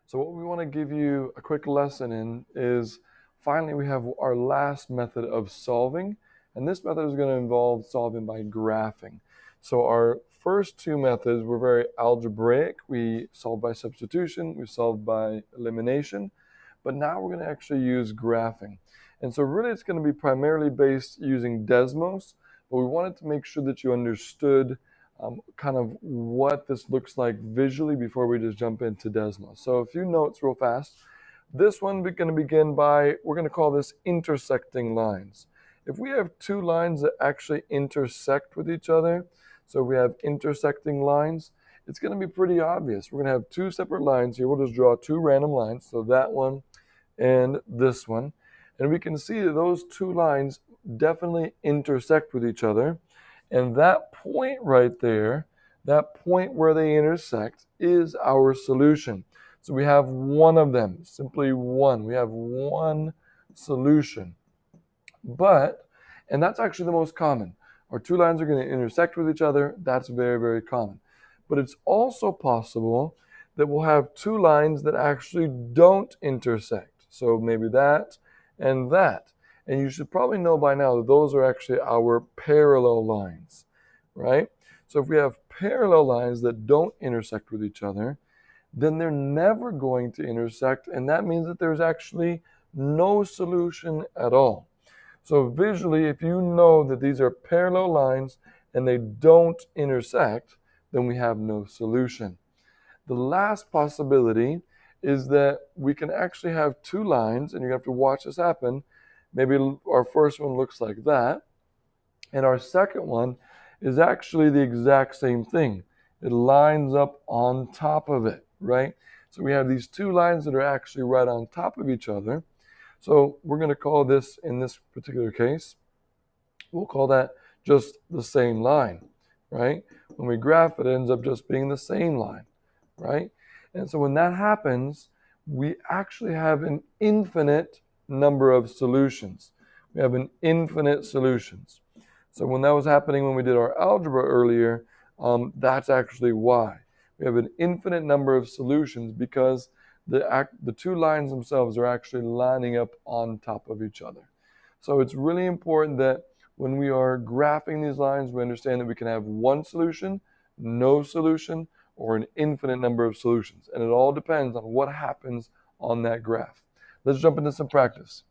So what we want to give you a quick lesson in is finally we have our last method of solving, and this method is going to involve solving by graphing. So our first two methods were very algebraic. We solved by substitution, we solved by elimination, but now we're going to actually use graphing. And so really it's going to be primarily based using Desmos, but we wanted to make sure that you understood kind of what this looks like visually before we just jump into Desmos. So a few notes real fast. This one we're going to begin by, we're going to call this intersecting lines. If we have two lines that actually intersect with each other, so we have intersecting lines, it's going to be pretty obvious. We're going to have two separate lines here. We'll just draw two random lines, so that one and this one. And we can see that those two lines definitely intersect with each other. And that point right there, that point where they intersect, is our solution. So we have one of them, simply one. We have one solution. And that's actually the most common. Our two lines are going to intersect with each other. That's very, very common. But it's also possible that we'll have two lines that actually don't intersect. So maybe that and that. And you should probably know by now that those are actually our parallel lines, right? So if we have parallel lines that don't intersect with each other, then they're never going to intersect, and that means that there's actually no solution at all. So visually, if you know that these are parallel lines and they don't intersect, then we have no solution. The last possibility is that we can actually have two lines, and you have to watch this happen. Maybe our first one looks like that, and our second one is actually the exact same thing. It lines up on top of it, right? So we have these two lines that are actually right on top of each other. So we're going to call this, in this particular case, we'll call that just the same line, right? When we graph it, it ends up just being the same line, right? And so when that happens, we actually have an infinite number of solutions. We have an infinite solutions. So when that was happening when we did our algebra earlier, that's actually why. We have an infinite number of solutions because the two lines themselves are actually lining up on top of each other. So it's really important that when we are graphing these lines, we understand that we can have one solution, no solution, or an infinite number of solutions. And it all depends on what happens on that graph. Let's jump into some practice.